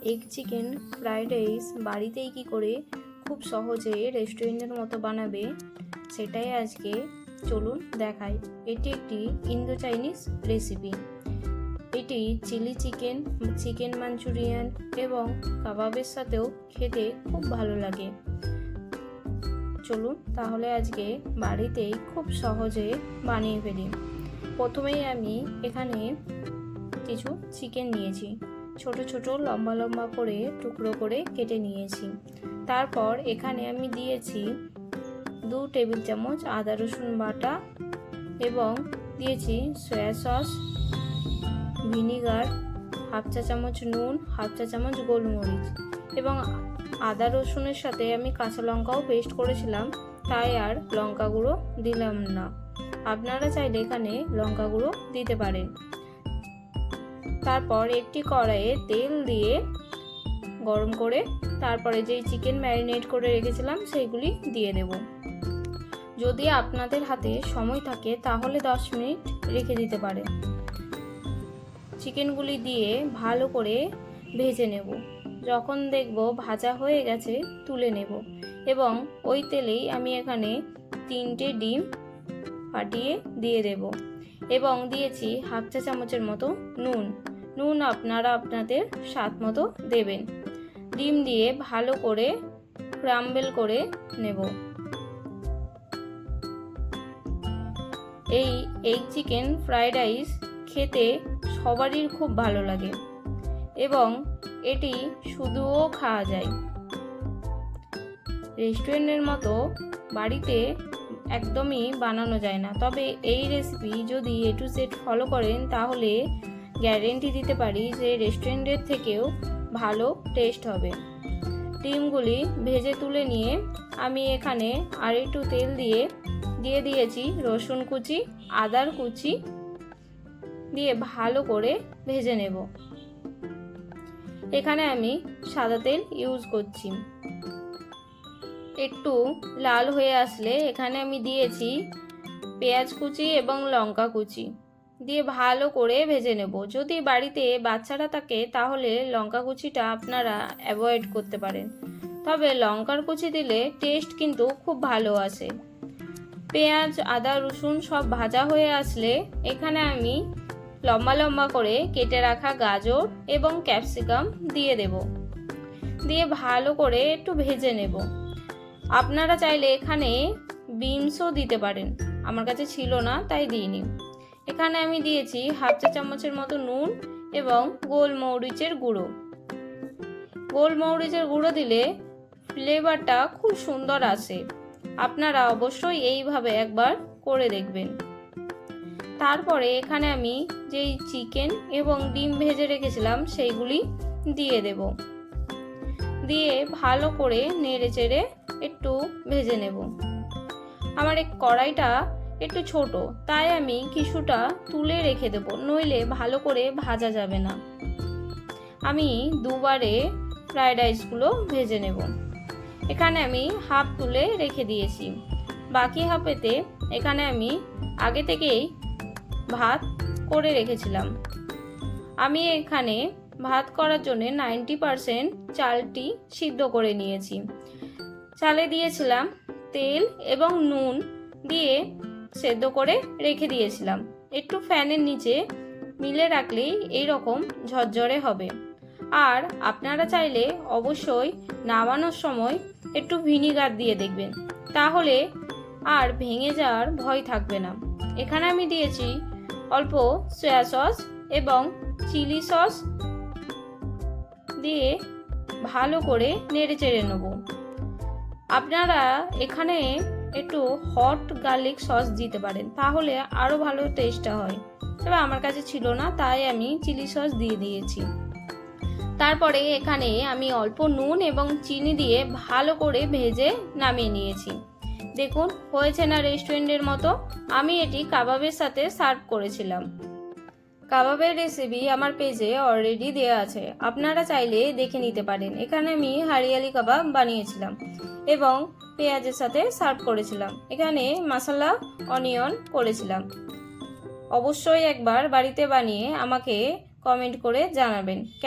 Egg chicken fried rice বাড়িতেই কি করে খুব সহজে রেস্টুরেন্টের মতো বানাবে সেটাই আজকে চলুন দেখাই। এটি একটি ইন্দো চাইনিজ রেসিপি। এটি চিলি চিকেন, চিকেন মাঞ্চুরিয়ান এবং কাবাবের সাথেও খেতে খুব ভালো লাগে। চলুন তাহলে আজকে বাড়িতেই খুব সহজে বানিয়ে ফেলি। প্রথমেই আমি এখানে কিছু চিকেন নিয়েছি, ছোট ছোট লম্বা লম্বা করে টুকরো করে কেটে নিয়েছি। তারপর এখানে আমি দিয়েছি 2 টেবিল চামচ আদা রসুন বাটা এবং দিয়েছি সয়া সস, ভিনিগার, হাফ চা চামচ নুন, হাফ চা চামচ গোলমরিচ এবং আদা রসুনের সাথে আমি কাঁচা লঙ্কাও পেস্ট করেছিলাম, তাই আর লঙ্কা গুঁড়ো দিলাম না। আপনারা চাইলে এখানে লঙ্কা গুঁড়ো দিতে পারেন। তারপর একটি কড়াইয়ে তেল দিয়ে গরম করে তারপরে যেই চিকেন ম্যারিনেট করে রেখেছিলাম সেইগুলি দিয়ে দেব। যদি আপনাদের হাতে সময় থাকে তাহলে 10 মিনিট রেখে দিতে পারেন। চিকেনগুলি দিয়ে ভালো করে ভেজে নেব। যখন দেখব ভাজা হয়ে গেছে তুলে নেব এবং ওই তেলেই আমি এখানে 3টে ডিম ফাটিয়ে দিয়ে দেব এবং দিয়েছি হাফ চা চামচের মতো নুন আপনারা আপনাদের স্বাদ মতো দেবেন। ডিম দিয়ে ভালো করে ক্রাম্বল করে নেব। এই এগ চিকেন ফ্রাইড রাইস খেতে সবারই খুব ভালো লাগে এবং এটি শুধুও খাওয়া যায়। রেস্টুরেন্টের মতো বাড়িতে একদমই বানানো যায় না, তবে এই রেসিপি যদি A to Z ফলো করেন তাহলে গ্যারেন্টি দিতে পারি যে রেস্টুরেন্টের থেকেও ভালো টেস্ট হবে। ডিমগুলি ভেজে তুলে নিয়ে আমি এখানে আর একটু তেল দিয়ে দিয়েছি রসুন কুচি, আদার কুচি দিয়ে ভালো করে ভেজে নেব। এখানে আমি সাদা তেল ইউজ করছি। একটু লাল হয়ে আসলে এখানে আমি দিয়েছি পেঁয়াজ কুচি এবং লঙ্কা কুচি দিয়ে ভালো করে ভেজে নেব। যদি বাড়িতে বাচ্চারা থাকে তাহলে লঙ্কা কুচিটা আপনারা অ্যাভয়েড করতে পারেন, তবে লঙ্কার কুচি দিলে টেস্ট কিন্তু খুব ভালো আসে। পেঁয়াজ, আদা, রসুন সব ভাজা হয়ে আসলে এখানে আমি লম্বা লম্বা করে কেটে রাখা গাজর এবং ক্যাপসিকাম দিয়ে দেব। দিয়ে ভালো করে একটু ভেজে নেব। আপনারা চাইলে এখানে বিনসও দিতে পারেন, আমার কাছে ছিল না তাই দিইনি। এখানে আমি দিয়েছি হাফ চা চামচের মতো নুন এবং গোলমরিচের গুঁড়ো। গোলমরিচের গুঁড়ো দিলে ফ্লেভারটা খুব সুন্দর আসে। আপনারা অবশ্যই এইভাবে একবার করে দেখবেন। তারপরে এখানে আমি যেই চিকেন এবং ডিম ভেজে রেখেছিলাম সেইগুলি দিয়ে দেব। দিয়ে ভালো করে নেড়ে চেড়ে একটু ভেজে নেব। আমার এই কড়াইটা একটু ছোট, তাই আমি কিছুটা তুলে রেখে দেব, নইলে ভালো করে ভাজা যাবে না। আমি দুবারে ফ্রাইড রাইসগুলো ভেজে নেব। এখানে আমি হাফ তুলে রেখে দিয়েছি, বাকি হাফেতে এখানে আমি আগে থেকেই ভাত করে রেখেছিলাম। আমি এখানে ভাত করার জন্য 90% চালটি সিদ্ধ করে নিয়েছি। চালে দিয়েছিলাম তেল এবং নুন দিয়ে সেদ্ধ করে রেখে দিয়েছিলাম। একটু ফ্যানের নিচে মিলে রাখলেই এইরকম ঝরঝরে হবে। আর আপনারা চাইলে অবশ্যই নামানোর সময় একটু ভিনিগার দিয়ে দেখবেন, তাহলে আর ভেঙে যাওয়ার ভয় থাকবে না। এখানে আমি দিয়েছি অল্প সয়া সস এবং চিলি সস দিয়ে ভালো করে নেড়ে চেড়ে নেব। আপনারা এখানে একটু হট গার্লিক সস দিতে পারেন, তাহলে আরও ভালো টেস্টটা হয়, তবে আমার কাছে ছিল না তাই আমি চিলি সস দিয়ে দিয়েছি। তারপরে এখানে আমি অল্প নুন এবং চিনি দিয়ে ভালো করে ভেজে নামিয়ে নিয়েছি। দেখুন হয়েছে না রেস্টুরেন্টের মতো। আমি এটি কাবাবের সাথে সার্ভ করেছিলাম। কাবাবের রেসিপি আমার পেজে অলরেডি দেওয়া আছে, আপনারা চাইলে দেখে নিতে পারেন। এখানে আমি হারিয়ালি কাবাব বানিয়েছিলাম এবং পেঁয়াজের সাথে সার্ভ করেছিলাম। এখানে মশলা অনিয়ন করেছিলাম। অবশ্যই একবার বাড়িতে বানিয়ে আমাকে কমেন্ট করে জানাবেন।